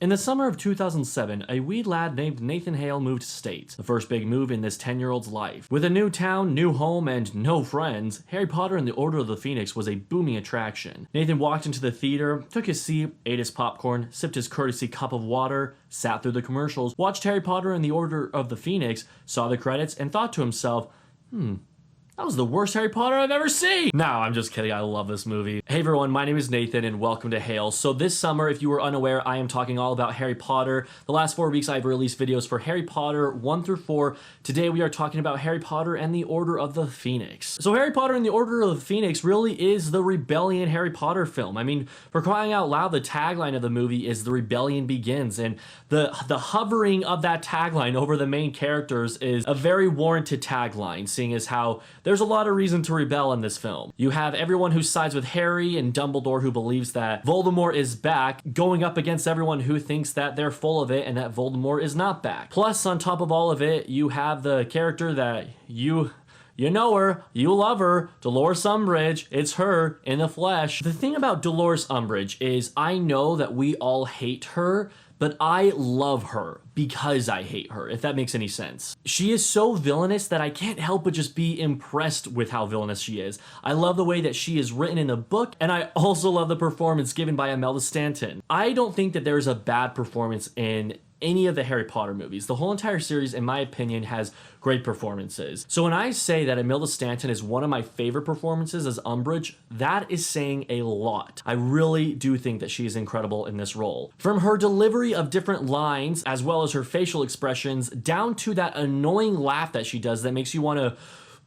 In the summer of 2007, a wee lad named Nathan Hale moved states, the first big move in this 10-year-old's life. With a new town, new home, and no friends, Harry Potter and the Order of the Phoenix was a booming attraction. Nathan walked into the theater, took his seat, ate his popcorn, sipped his courtesy cup of water, sat through the commercials, watched Harry Potter and the Order of the Phoenix, saw the credits, and thought to himself, that was the worst Harry Potter I've ever seen! No, I'm just kidding, I love this movie. Hey everyone, my name is Nathan and welcome to Hale. So this summer, if you were unaware, I am talking all about Harry Potter. The last 4 weeks I've released videos for Harry Potter 1 through 4. Today we are talking about Harry Potter and the Order of the Phoenix. So Harry Potter and the Order of the Phoenix really is the rebellion Harry Potter film. I mean, for crying out loud, the tagline of the movie is "The Rebellion Begins," and the hovering of that tagline over the main characters is a very warranted tagline, seeing as how there's a lot of reason to rebel in this film. You have everyone who sides with Harry and Dumbledore who believes that Voldemort is back, going up against everyone who thinks that they're full of it and that Voldemort is not back. Plus, on top of all of it, you have the character that you know her, you love her, Dolores Umbridge. It's her in the flesh. The thing about Dolores Umbridge is I know that we all hate her, but I love her because I hate her, if that makes any sense. She is so villainous that I can't help but just be impressed with how villainous she is. I love the way that she is written in the book, and I also love the performance given by Imelda Stanton. I don't think that there's a bad performance in any of the Harry Potter movies. The whole entire series, in my opinion, has great performances. So when I say that Imelda Stanton is one of my favorite performances as Umbridge, that is saying a lot. I really do think that she is incredible in this role. From her delivery of different lines, as well as her facial expressions, down to that annoying laugh that she does that makes you want to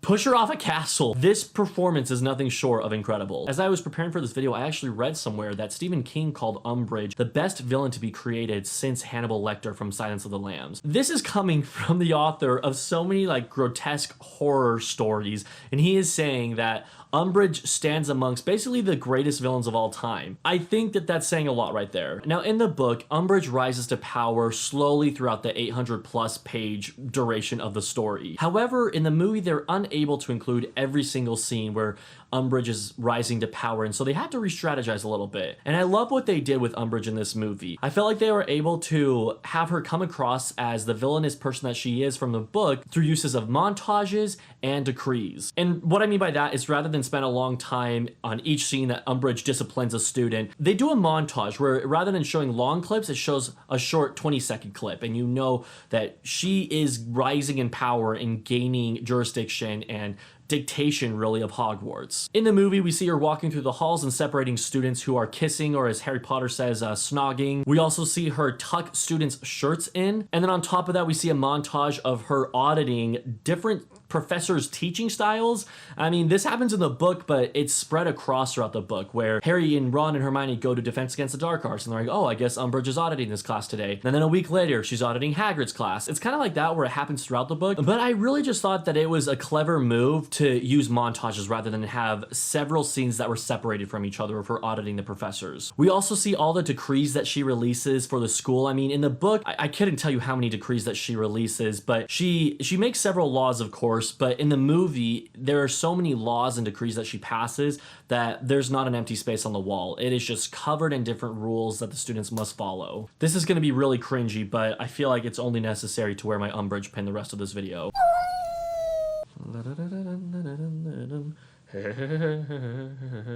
push her off a castle. This performance is nothing short of incredible. As I was preparing for this video, I actually read somewhere that Stephen King called Umbridge the best villain to be created since Hannibal Lecter from Silence of the Lambs. This is coming from the author of so many grotesque horror stories, and he is saying that Umbridge stands amongst basically the greatest villains of all time. I think that that's saying a lot right there. Now in the book, Umbridge rises to power slowly throughout the 800+ page duration of the story. However, in the movie, they're unable to include every single scene where Umbridge is rising to power, and so they had to re-strategize a little bit. And I love what they did with Umbridge in this movie. I felt like they were able to have her come across as the villainous person that she is from the book through uses of montages and decrees. And what I mean by that is rather than spend a long time on each scene that Umbridge disciplines a student, they do a montage where rather than showing long clips, it shows a short 20-second clip, and you know that she is rising in power and gaining jurisdiction and dictation, really, of Hogwarts. In the movie, we see her walking through the halls and separating students who are kissing, or as Harry Potter says, snogging. We also see her tuck students' shirts in, and then on top of that, we see a montage of her auditing different professors' teaching styles. I mean, this happens in the book, but it's spread across throughout the book, where Harry and Ron and Hermione go to Defense Against the Dark Arts, and they're like, oh, I guess Umbridge is auditing this class today. And then a week later, she's auditing Hagrid's class. It's kind of like that where it happens throughout the book, but I really just thought that it was a clever move to use montages rather than have several scenes that were separated from each other of her auditing the professors. We also see all the decrees that she releases for the school. I mean, in the book, I couldn't tell you how many decrees that she releases, but she makes several laws, of course, but in the movie, there are so many laws and decrees that she passes that there's not an empty space on the wall. It is just covered in different rules that the students must follow. This is going to be really cringy, but I feel like it's only necessary to wear my Umbridge pin the rest of this video.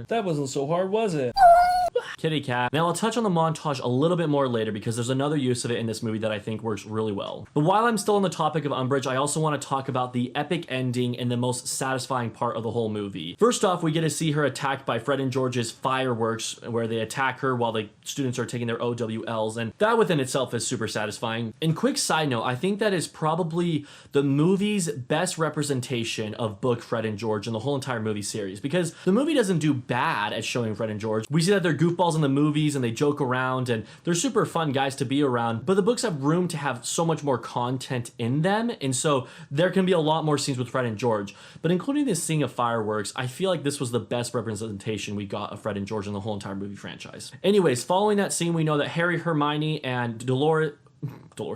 That wasn't so hard, was it? Kitty cat. Now I'll touch on the montage a little bit more later because there's another use of it in this movie that I think works really well. But while I'm still on the topic of Umbridge, I also want to talk about the epic ending and the most satisfying part of the whole movie. First off, we get to see her attacked by Fred and George's fireworks, where they attack her while the students are taking their OWLs, and that within itself is super satisfying. And quick side note, I think that is probably the movie's best representation of book Fred and George in the whole entire movie series, because the movie doesn't do bad at showing Fred and George. We see that they're goofballs in the movies and they joke around and they're super fun guys to be around, but the books have room to have so much more content in them, and so there can be a lot more scenes with Fred and George. But including this scene of fireworks, I feel like this was the best representation we got of Fred and George in the whole entire movie franchise. Anyways, following that scene, we know that Harry, Hermione, and Dolores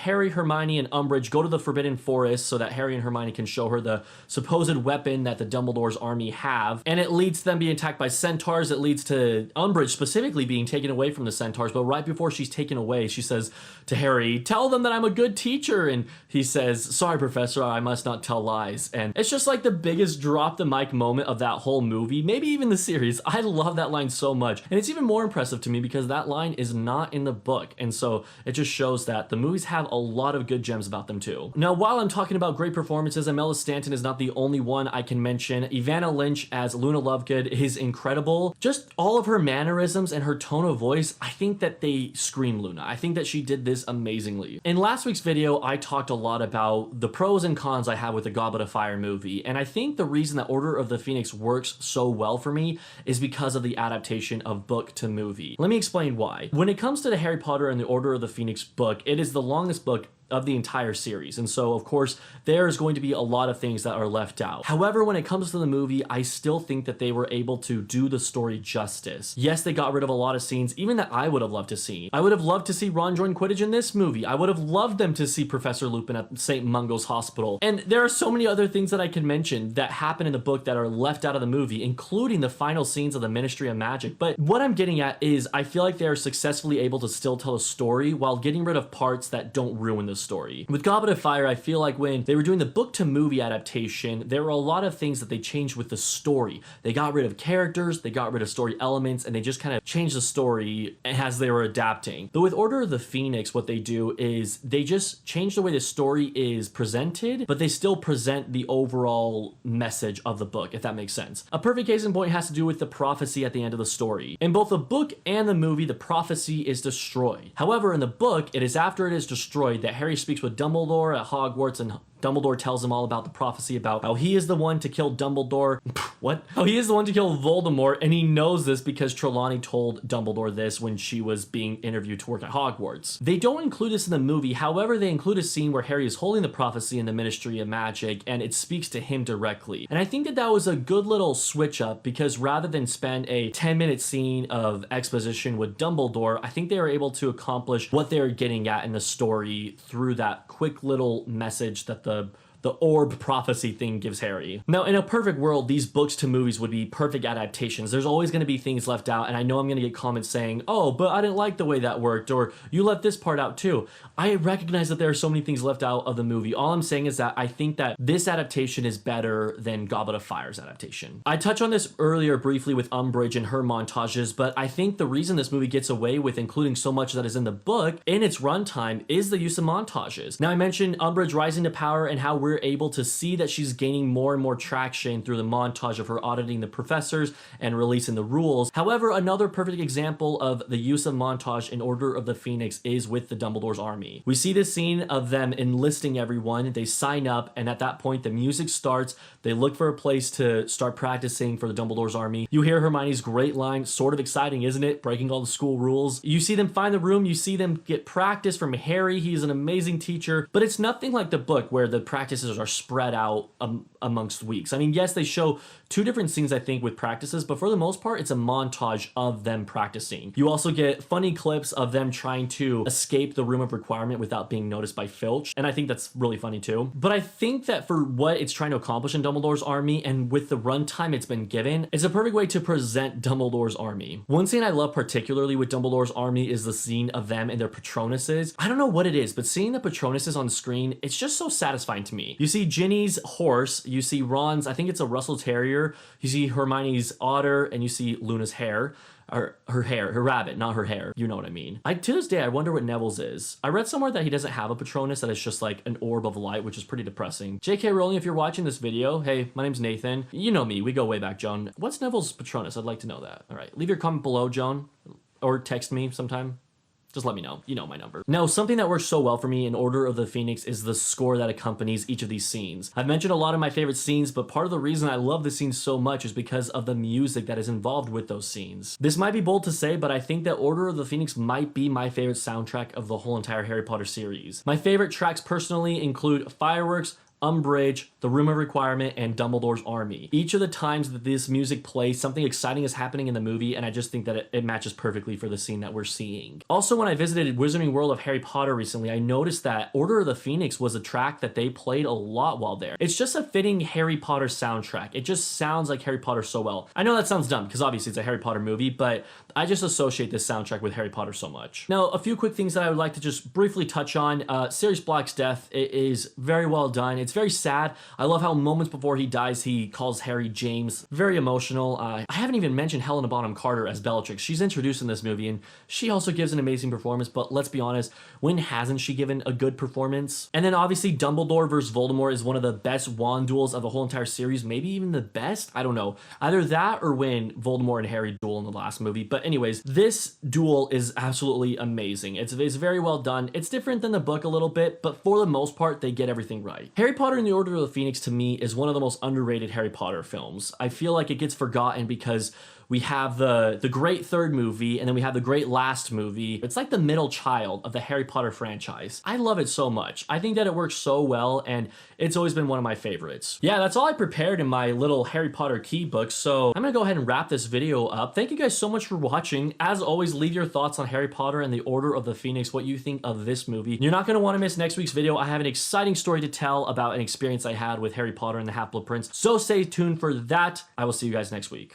Harry, Hermione, and Umbridge go to the Forbidden Forest so that Harry and Hermione can show her the supposed weapon that the Dumbledore's army have, and it leads to them being attacked by centaurs. It leads to Umbridge specifically being taken away from the centaurs, but right before she's taken away, she says to Harry, "Tell them that I'm a good teacher," and he says, "Sorry, Professor, I must not tell lies." And it's just like the biggest drop the mic moment of that whole movie, maybe even the series. I love that line so much, and it's even more impressive to me because that line is not in the book, and so it just shows that the movies have a lot of good gems about them too. Now, while I'm talking about great performances, Imelda Stanton is not the only one I can mention. Ivana Lynch as Luna Lovegood is incredible. Just all of her mannerisms and her tone of voice, I think that they scream Luna. I think that she did this amazingly. In last week's video, I talked a lot about the pros and cons I have with the Goblet of Fire movie, and I think the reason that Order of the Phoenix works so well for me is because of the adaptation of book to movie. Let me explain why. When it comes to the Harry Potter and the Order of the Phoenix book, it is the longest book of the entire series, and so of course there's going to be a lot of things that are left out. However, when it comes to the movie, I still think that they were able to do the story justice. Yes, they got rid of a lot of scenes, even that I would have loved to see. I would have loved to see Ron join Quidditch in this movie. I would have loved them to see Professor Lupin at St. Mungo's Hospital. And there are so many other things that I can mention that happen in the book that are left out of the movie, including the final scenes of the Ministry of Magic. But what I'm getting at is I feel like they are successfully able to still tell a story while getting rid of parts that don't ruin the story. With Goblet of Fire, I feel like when they were doing the book to movie adaptation, there were a lot of things that they changed with the story. They got rid of characters, they got rid of story elements, and they just kind of changed the story as they were adapting. But with Order of the Phoenix, what they do is they just change the way the story is presented, but they still present the overall message of the book, if that makes sense. A perfect case in point has to do with the prophecy at the end of the story. In both the book and the movie, the prophecy is destroyed. However, in the book, it is after it is destroyed that Harry speaks with Dumbledore at Hogwarts, and Dumbledore tells him all about the prophecy about how he is the one to kill Dumbledore. What? Oh, he is the one to kill Voldemort, and he knows this because Trelawney told Dumbledore this when she was being interviewed to work at Hogwarts. They don't include this in the movie, however, they include a scene where Harry is holding the prophecy in the Ministry of Magic, and it speaks to him directly. And I think that that was a good little switch up, because rather than spend a 10-minute scene of exposition with Dumbledore, I think they were able to accomplish what they were getting at in the story through that quick little message that the orb prophecy thing gives Harry. Now, in a perfect world, these books to movies would be perfect adaptations. There's always going to be things left out, and I know I'm going to get comments saying, "Oh, but I didn't like the way that worked," or "You left this part out too." I recognize that there are so many things left out of the movie. All I'm saying is that I think that this adaptation is better than Goblet of Fire's adaptation. I touched on this earlier briefly with Umbridge and her montages, but I think the reason this movie gets away with including so much that is in the book in its runtime is the use of montages. Now, I mentioned Umbridge rising to power and how we're able to see that she's gaining more and more traction through the montage of her auditing the professors and releasing the rules. However, another perfect example of the use of montage in Order of the Phoenix is with the Dumbledore's army. We see this scene of them enlisting everyone, they sign up, and at that point the music starts, they look for a place to start practicing for the Dumbledore's army. You hear Hermione's great line, sort of exciting, isn't it? Breaking all the school rules. You see them find the room, you see them get practice from Harry, he's an amazing teacher, but it's nothing like the book where the practices are spread out amongst weeks. I mean, yes, they show two different scenes, I think, with practices, but for the most part, it's a montage of them practicing. You also get funny clips of them trying to escape the room of requirement without being noticed by Filch, and I think that's really funny too. But I think that for what it's trying to accomplish in Dumbledore's army, and with the runtime it's been given, it's a perfect way to present Dumbledore's army. One scene I love particularly with Dumbledore's army is the scene of them and their Patronuses. I don't know what it is, but seeing the Patronuses on the screen, it's just so satisfying to me. You see Ginny's horse, you see Ron's, I think it's a Russell Terrier, you see Hermione's otter, and you see Luna's hare. Or her rabbit, not her hair. You know what I mean. To this day, I wonder what Neville's is. I read somewhere that he doesn't have a Patronus, that it's just like an orb of light, which is pretty depressing. JK Rowling, if you're watching this video, hey, my name's Nathan. You know me, we go way back, Joan. What's Neville's Patronus? I'd like to know that. All right, leave your comment below, Joan, or text me sometime. Just let me know. You know my number. Now, something that works so well for me in Order of the Phoenix is the score that accompanies each of these scenes. I've mentioned a lot of my favorite scenes, but part of the reason I love the scenes so much is because of the music that is involved with those scenes. This might be bold to say, but I think that Order of the Phoenix might be my favorite soundtrack of the whole entire Harry Potter series. My favorite tracks personally include Fireworks, Umbridge, the Room of Requirement, and Dumbledore's army. Each of the times that this music plays, something exciting is happening in the movie, and I just think that it matches perfectly for the scene that we're seeing. Also, when I visited Wizarding World of Harry Potter recently, I noticed that Order of the Phoenix was a track that they played a lot while there. It's just a fitting Harry Potter soundtrack. It just sounds like Harry Potter so well. I know that sounds dumb, because obviously it's a Harry Potter movie, but I just associate this soundtrack with Harry Potter so much. Now, a few quick things that I would like to just briefly touch on. Sirius Black's death, it is very well done. It's very sad. I love how moments before he dies, he calls Harry James. Very emotional. I haven't even mentioned Helena Bonham Carter as Bellatrix. She's introduced in this movie, and she also gives an amazing performance, but let's be honest, when hasn't she given a good performance? And then obviously Dumbledore versus Voldemort is one of the best wand duels of the whole entire series, maybe even the best? I don't know. Either that or when Voldemort and Harry duel in the last movie. But anyways, this duel is absolutely amazing. It's very well done. It's different than the book a little bit, but for the most part, they get everything right. Harry Potter and the Order of the Phoenix, to me, is one of the most underrated Harry Potter films. I feel like it gets forgotten because we have the great third movie, and then we have the great last movie. It's like the middle child of the Harry Potter franchise. I love it so much. I think that it works so well, and it's always been one of my favorites. Yeah, that's all I prepared in my little Harry Potter key book, so I'm gonna go ahead and wrap this video up. Thank you guys so much for watching. As always, leave your thoughts on Harry Potter and the Order of the Phoenix, what you think of this movie. You're not gonna wanna miss next week's video. I have an exciting story to tell about an experience I had with Harry Potter and the Half-Blood Prince, so stay tuned for that. I will see you guys next week.